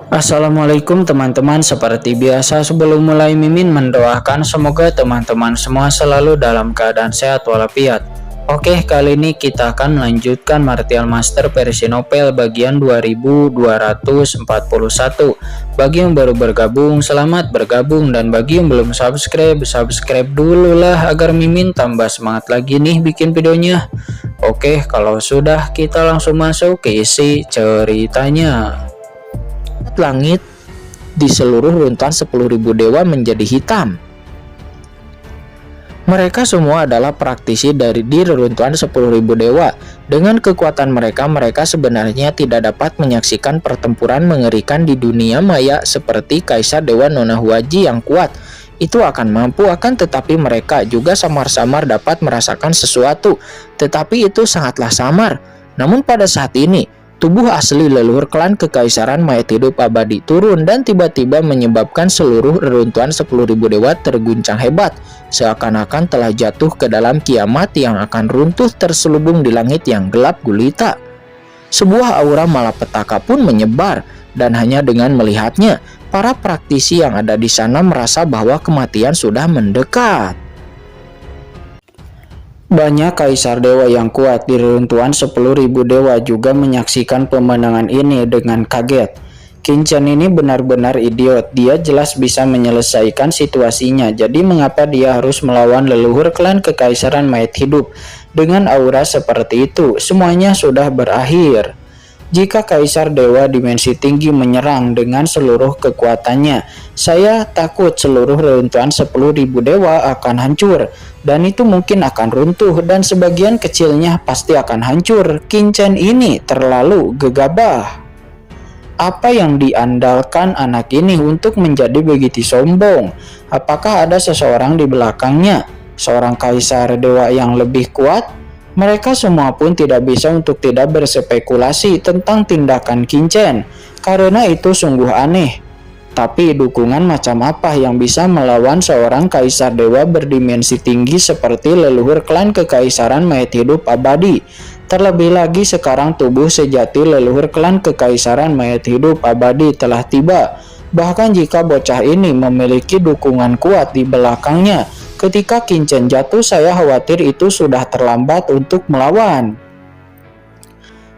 Assalamualaikum teman-teman, seperti biasa sebelum mulai Mimin mendoakan semoga teman-teman semua selalu dalam keadaan sehat walafiat. Oke, kali ini kita akan melanjutkan Martial Master versi novel bagian 2241. Bagi yang baru bergabung, selamat bergabung, dan bagi yang belum subscribe, subscribe dulu lah agar Mimin tambah semangat lagi nih bikin videonya. Oke, kalau sudah kita langsung masuk ke isi ceritanya. Langit di seluruh runtuhan 10.000 dewa menjadi hitam. Mereka semua adalah praktisi di reruntuhan 10.000 dewa. Dengan kekuatan mereka sebenarnya tidak dapat menyaksikan pertempuran mengerikan di dunia maya seperti Kaisar Dewa Nona Huaji yang kuat. Itu akan mampu, akan tetapi mereka juga samar-samar dapat merasakan sesuatu. Tetapi itu sangatlah samar. Namun pada saat ini, tubuh asli leluhur klan kekaisaran mayat hidup abadi turun dan tiba-tiba menyebabkan seluruh reruntuhan 10.000 dewa terguncang hebat, seakan-akan telah jatuh ke dalam kiamat yang akan runtuh terselubung di langit yang gelap gulita. Sebuah aura malapetaka pun menyebar, dan hanya dengan melihatnya, para praktisi yang ada di sana merasa bahwa kematian sudah mendekat. Banyak kaisar dewa yang kuat di reruntuhan 10.000 dewa juga menyaksikan pemandangan ini dengan kaget. Qin Chen ini benar-benar idiot, dia jelas bisa menyelesaikan situasinya, jadi mengapa dia harus melawan leluhur klan kekaisaran mayat hidup? Dengan aura seperti itu, semuanya sudah berakhir. Jika Kaisar Dewa Dimensi Tinggi menyerang dengan seluruh kekuatannya, saya takut seluruh reruntuhan 10.000 dewa akan hancur, dan itu mungkin akan runtuh, dan sebagian kecilnya pasti akan hancur. Qin Chen ini terlalu gegabah. Apa yang diandalkan anak ini untuk menjadi begitu sombong? Apakah ada seseorang di belakangnya? Seorang Kaisar Dewa yang lebih kuat? Mereka semua pun tidak bisa untuk tidak berspekulasi tentang tindakan Qin Chen, karena itu sungguh aneh. Tapi dukungan macam apa yang bisa melawan seorang kaisar dewa berdimensi tinggi seperti leluhur klan kekaisaran mayat hidup abadi? Terlebih lagi sekarang tubuh sejati leluhur klan kekaisaran mayat hidup abadi telah tiba. Bahkan jika bocah ini memiliki dukungan kuat di belakangnya, ketika Qin Chen jatuh, saya khawatir itu sudah terlambat untuk melawan.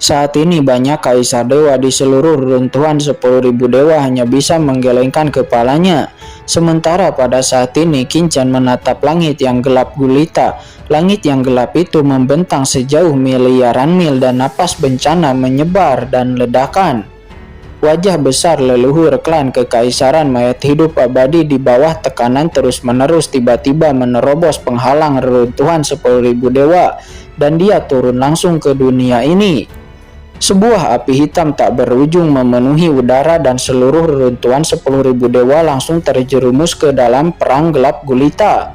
Saat ini banyak kaisar dewa di seluruh runtuhan 10.000 dewa hanya bisa menggelengkan kepalanya. Sementara pada saat ini Qin Chen menatap langit yang gelap gulita. Langit yang gelap itu membentang sejauh miliaran mil dan napas bencana menyebar dan ledakan. Wajah besar leluhur klan kekaisaran mayat hidup abadi di bawah tekanan terus-menerus tiba-tiba menerobos penghalang reruntuhan 10.000 dewa, dan dia turun langsung ke dunia ini. Sebuah api hitam tak berujung memenuhi udara dan seluruh reruntuhan 10.000 dewa langsung terjerumus ke dalam perang gelap gulita.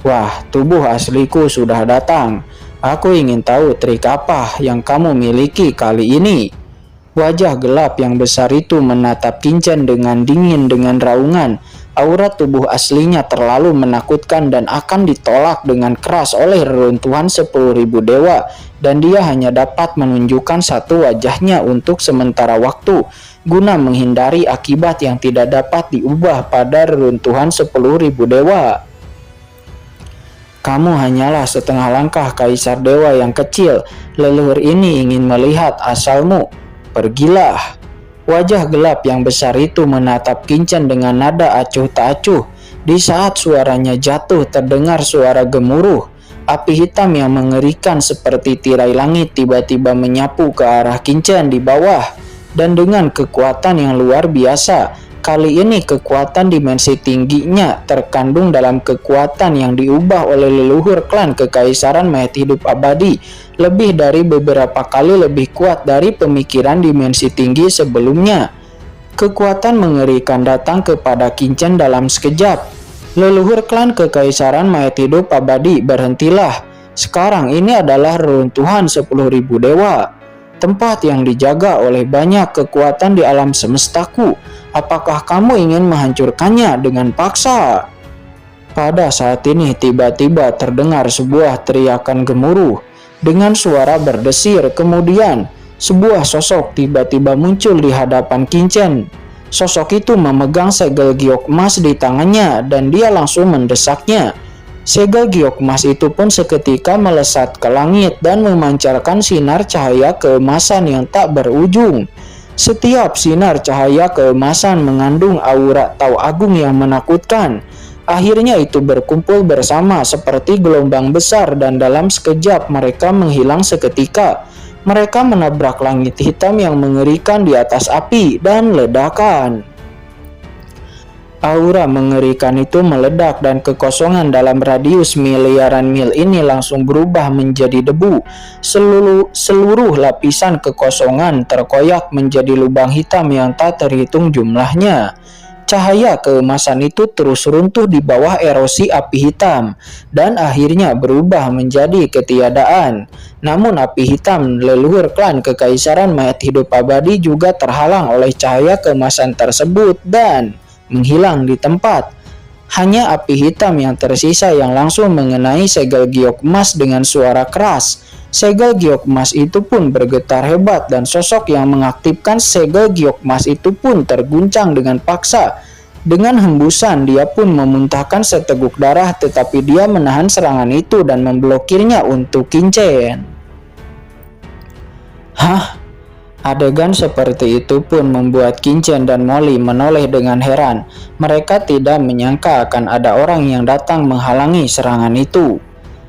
Wah, tubuh asliku sudah datang. Aku ingin tahu trik apa yang kamu miliki kali ini. Wajah gelap yang besar itu menatap Qin Chen dengan dingin dengan raungan. Aura tubuh aslinya terlalu menakutkan dan akan ditolak dengan keras oleh reruntuhan 10.000 dewa, dan dia hanya dapat menunjukkan satu wajahnya untuk sementara waktu guna menghindari akibat yang tidak dapat diubah pada reruntuhan 10.000 dewa. Kamu hanyalah setengah langkah kaisar dewa yang kecil. Leluhur ini ingin melihat asalmu. Pergilah. Wajah gelap yang besar itu menatap Qin Chen dengan nada acuh tak acuh. Di saat suaranya jatuh terdengar suara gemuruh. Api hitam yang mengerikan seperti tirai langit tiba-tiba menyapu ke arah Qin Chen di bawah. Dan dengan kekuatan yang luar biasa, kali ini kekuatan dimensi tingginya terkandung dalam kekuatan yang diubah oleh leluhur klan kekaisaran mayat hidup abadi, lebih dari beberapa kali lebih kuat dari pemikiran dimensi tinggi sebelumnya. Kekuatan mengerikan datang kepada Qin Chen dalam sekejap. Leluhur klan kekaisaran mayat hidup abadi, berhentilah. Sekarang ini adalah reruntuhan 10.000 dewa. Tempat yang dijaga oleh banyak kekuatan di alam semestaku. Apakah kamu ingin menghancurkannya dengan paksa? Pada saat ini tiba-tiba terdengar sebuah teriakan gemuruh. Dengan suara berdesir, kemudian sebuah sosok tiba-tiba muncul di hadapan Qin Chen. Sosok itu memegang segel giok emas di tangannya dan dia langsung mendesaknya. Segel giok emas itu pun seketika melesat ke langit dan memancarkan sinar cahaya keemasan yang tak berujung. Setiap sinar cahaya keemasan mengandung aura Tao Agung yang menakutkan. Akhirnya itu berkumpul bersama seperti gelombang besar dan dalam sekejap mereka menghilang seketika. Mereka menabrak langit hitam yang mengerikan di atas api dan ledakan. Aura mengerikan itu meledak dan kekosongan dalam radius miliaran mil ini langsung berubah menjadi debu. Seluruh lapisan kekosongan terkoyak menjadi lubang hitam yang tak terhitung jumlahnya. Cahaya keemasan itu terus runtuh di bawah erosi api hitam dan akhirnya berubah menjadi ketiadaan. Namun api hitam leluhur klan Kekaisaran Mayat Hidup Abadi juga terhalang oleh cahaya keemasan tersebut dan menghilang di tempat. Hanya api hitam yang tersisa yang langsung mengenai segel giok emas dengan suara keras. Segel giok emas itu pun bergetar hebat dan sosok yang mengaktifkan segel giok emas itu pun terguncang dengan paksa. Dengan hembusan dia pun memuntahkan seteguk darah, tetapi dia menahan serangan itu dan memblokirnya untuk Qin Chen. Hah? Adegan seperti itu pun membuat Qin Chen dan Molly menoleh dengan heran. Mereka tidak menyangka akan ada orang yang datang menghalangi serangan itu.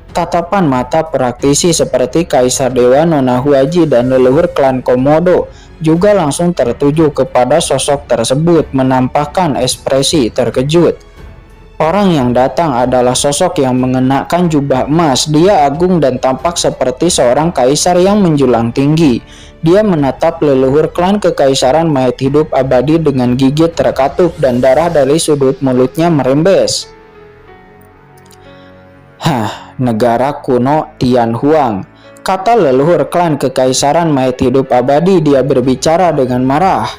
Tatapan mata praktisi seperti Kaisar Dewa, Nona Huaji, dan leluhur klan Komodo juga langsung tertuju kepada sosok tersebut, menampakkan ekspresi terkejut. Orang yang datang adalah sosok yang mengenakan jubah emas. Dia agung dan tampak seperti seorang kaisar yang menjulang tinggi. Dia menatap leluhur klan Kekaisaran Mayat Hidup Abadi dengan gigit terkatup dan darah dari sudut mulutnya merembes. Negara kuno Tianhuang, kata leluhur klan Kekaisaran Mayat Hidup Abadi. Dia berbicara dengan marah.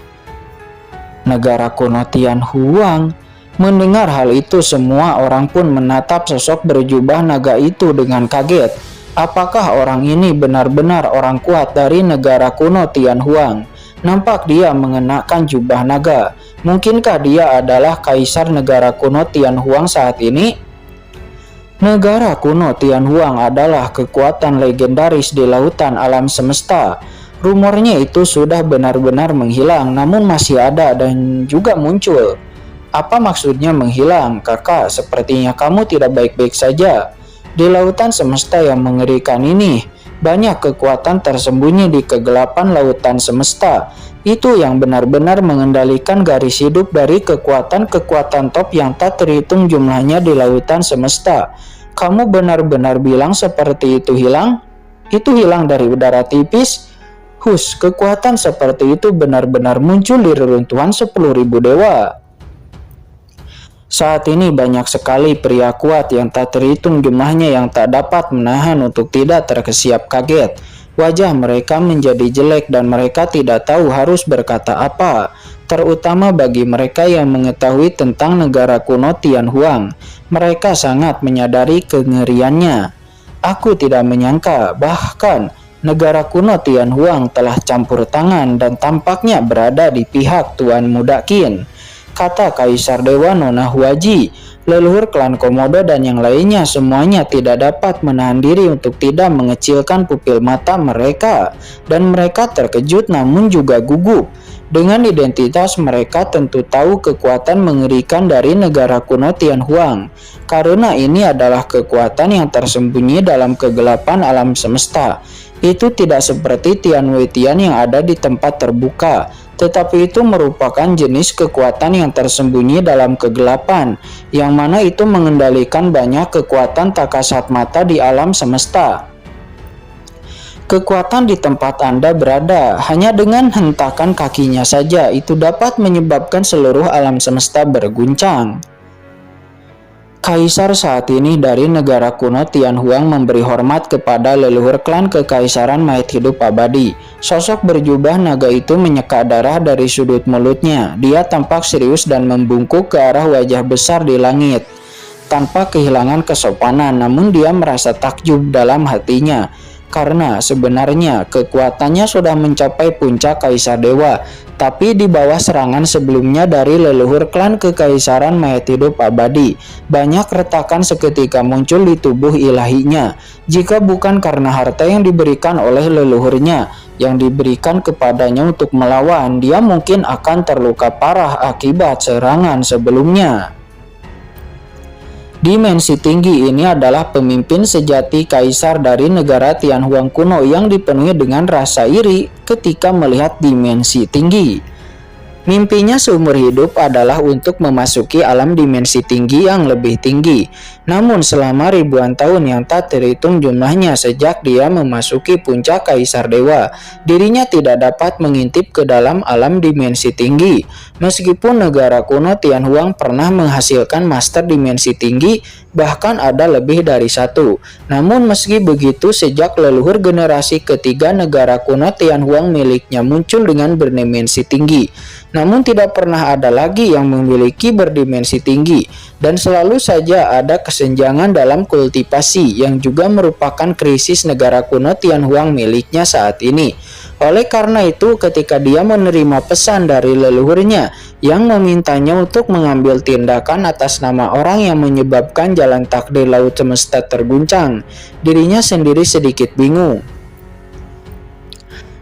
Negara kuno Tianhuang. Mendengar hal itu, semua orang pun menatap sosok berjubah naga itu dengan kaget. Apakah orang ini benar-benar orang kuat dari negara kuno Tianhuang? Nampak dia mengenakan jubah naga. Mungkinkah dia adalah kaisar negara kuno Tianhuang saat ini? Negara kuno Tianhuang adalah kekuatan legendaris di lautan alam semesta. Rumornya itu sudah benar-benar menghilang, namun masih ada dan juga muncul. Apa maksudnya menghilang, kakak? Sepertinya kamu tidak baik-baik saja. Di lautan semesta yang mengerikan ini, banyak kekuatan tersembunyi di kegelapan lautan semesta. Itu yang benar-benar mengendalikan garis hidup dari kekuatan-kekuatan top yang tak terhitung jumlahnya di lautan semesta. Kamu benar-benar bilang seperti itu hilang? Itu hilang dari udara tipis? Kekuatan seperti itu benar-benar muncul di reruntuhan 10.000 dewa. Saat ini banyak sekali pria kuat yang tak terhitung jumlahnya yang tak dapat menahan untuk tidak terkesiap kaget. Wajah mereka menjadi jelek dan mereka tidak tahu harus berkata apa, terutama bagi mereka yang mengetahui tentang negara kuno Tianhuang. Mereka sangat menyadari kengeriannya. Aku tidak menyangka bahkan negara kuno Tianhuang telah campur tangan dan tampaknya berada di pihak Tuan Muda Qin, kata Kaisar Dewa Nona Huaji. Leluhur klan Komodo dan yang lainnya semuanya tidak dapat menahan diri untuk tidak mengecilkan pupil mata mereka, dan mereka terkejut namun juga gugup. Dengan identitas mereka tentu tahu kekuatan mengerikan dari negara kuno Tianhuang, karena ini adalah kekuatan yang tersembunyi dalam kegelapan alam semesta. Itu tidak seperti Tian Wei Tian yang ada di tempat terbuka, tetapi itu merupakan jenis kekuatan yang tersembunyi dalam kegelapan, yang mana itu mengendalikan banyak kekuatan tak kasat mata di alam semesta. Kekuatan di tempat Anda berada, hanya dengan hentakan kakinya saja, itu dapat menyebabkan seluruh alam semesta berguncang. Kaisar saat ini dari negara kuno Tianhuang memberi hormat kepada leluhur klan Kekaisaran Mayat Hidup Abadi. Sosok berjubah naga itu menyeka darah dari sudut mulutnya. Dia tampak serius dan membungkuk ke arah wajah besar di langit. Tanpa kehilangan kesopanan, namun dia merasa takjub dalam hatinya. karena sebenarnya kekuatannya sudah mencapai puncak Kaisar Dewa, tapi di bawah serangan sebelumnya dari leluhur klan Kekaisaran Mayat Hidup Abadi, banyak retakan seketika muncul di tubuh ilahinya. Jika bukan karena harta yang diberikan oleh leluhurnya, yang diberikan kepadanya untuk melawan, dia mungkin akan terluka parah akibat serangan sebelumnya. Dimensi tinggi ini adalah pemimpin sejati kaisar dari negara Tianhuang kuno yang dipenuhi dengan rasa iri ketika melihat dimensi tinggi. Mimpinya seumur hidup adalah untuk memasuki alam dimensi tinggi yang lebih tinggi. Namun selama ribuan tahun yang tak terhitung jumlahnya sejak dia memasuki puncak Kaisar Dewa, dirinya tidak dapat mengintip ke dalam alam dimensi tinggi. Meskipun negara kuno Tianhuang pernah menghasilkan master dimensi tinggi, bahkan ada lebih dari satu. Namun meski begitu, sejak leluhur generasi ketiga negara kuno Tianhuang miliknya muncul dengan berdimensi tinggi, namun tidak pernah ada lagi yang memiliki berdimensi tinggi, dan selalu saja ada kesenjangan dalam kultivasi yang juga merupakan krisis negara kuno Tianhuang miliknya saat ini. Oleh karena itu, ketika dia menerima pesan dari leluhurnya yang memintanya untuk mengambil tindakan atas nama orang yang menyebabkan jalan takdir laut semesta terguncang, dirinya sendiri sedikit bingung.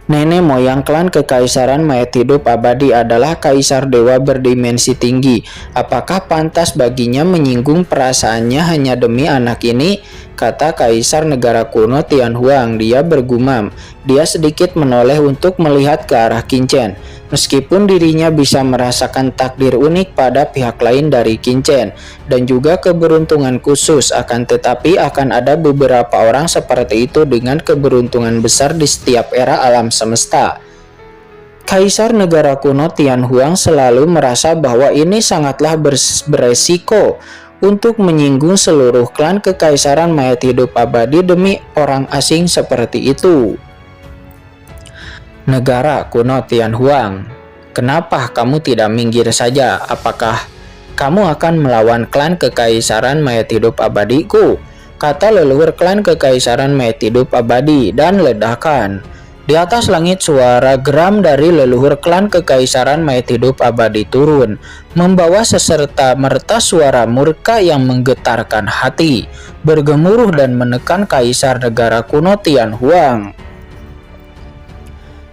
Nenek moyang klan Kekaisaran Mayat Hidup Abadi adalah kaisar dewa berdimensi tinggi. Apakah pantas baginya menyinggung perasaannya hanya demi anak ini? Kata kaisar negara kuno Tianhuang. Dia bergumam. Dia sedikit menoleh untuk melihat ke arah Qinchen. Meskipun dirinya bisa merasakan takdir unik pada pihak lain dari Qinchen dan juga keberuntungan khusus, akan tetapi akan ada beberapa orang seperti itu dengan keberuntungan besar di setiap era alam semesta. Kaisar negara kuno Tianhuang selalu merasa bahwa ini sangatlah beresiko untuk menyinggung seluruh klan Kekaisaran Mayat Hidup Abadi demi orang asing seperti itu. Negara kuno Tianhuang, kenapa kamu tidak minggir saja? Apakah kamu akan melawan klan Kekaisaran Mayat Hidup Abadiku? Kata leluhur klan Kekaisaran Mayat Hidup Abadi, dan ledakan. Di atas langit suara geram dari leluhur klan Kekaisaran Mayat Hidup Abadi turun, membawa seserta merta suara murka yang menggetarkan hati, bergemuruh dan menekan kaisar negara kuno Tianhuang.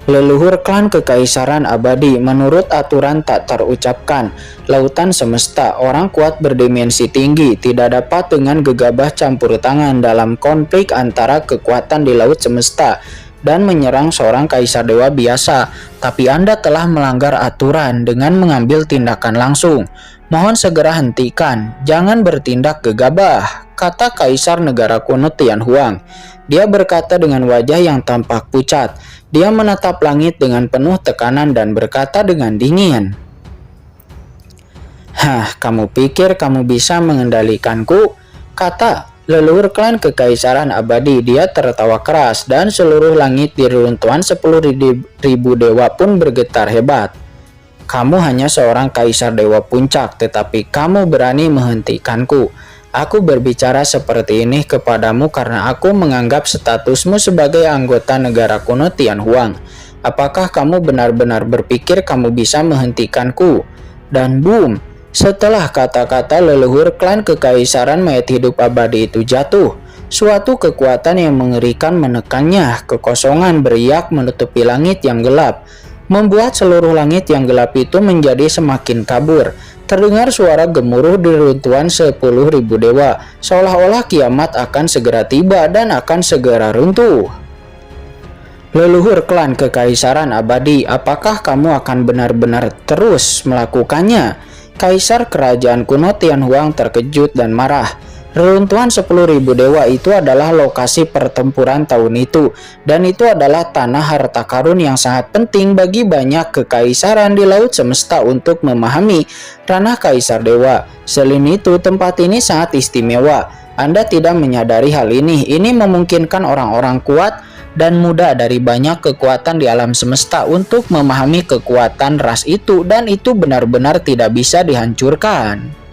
Leluhur klan Kekaisaran Abadi, menurut aturan tak terucapkan lautan semesta, orang kuat berdimensi tinggi tidak dapat dengan gegabah campur tangan dalam konflik antara kekuatan di laut semesta dan menyerang seorang kaisar dewa biasa. Tapi Anda telah melanggar aturan dengan mengambil tindakan langsung. Mohon segera hentikan, jangan bertindak gegabah, kata kaisar negara kuno Tianhuang. Dia berkata dengan wajah yang tampak pucat. Dia menatap langit dengan penuh tekanan dan berkata dengan dingin, kamu pikir kamu bisa mengendalikanku? Kata leluhur klan Kekaisaran Abadi. Dia tertawa keras dan seluruh langit di reruntuhan 10.000 dewa pun bergetar hebat. Kamu hanya seorang kaisar dewa puncak, tetapi kamu berani menghentikanku. Aku berbicara seperti ini kepadamu karena aku menganggap statusmu sebagai anggota negara kuno Tianhuang. Apakah kamu benar-benar berpikir kamu bisa menghentikanku? Dan boom, setelah kata-kata leluhur klan Kekaisaran Mayat Hidup Abadi itu jatuh, suatu kekuatan yang mengerikan menekannya. Kekosongan beriak menutupi langit yang gelap, membuat seluruh langit yang gelap itu menjadi semakin kabur. Terdengar suara gemuruh di reruntuhan 10.000 dewa, seolah-olah kiamat akan segera tiba dan akan segera runtuh. Leluhur klan Kekaisaran Abadi, apakah kamu akan benar-benar terus melakukannya? Kaisar kerajaan kuno Tianhuang terkejut dan marah. Reruntuhan 10.000 dewa itu adalah lokasi pertempuran tahun itu, dan itu adalah tanah harta karun yang sangat penting bagi banyak kekaisaran di laut semesta untuk memahami ranah kaisar dewa. Selain itu, tempat ini sangat istimewa. Anda tidak menyadari hal ini. Ini memungkinkan orang-orang kuat dan muda dari banyak kekuatan di alam semesta untuk memahami kekuatan ras itu, dan itu benar-benar tidak bisa dihancurkan.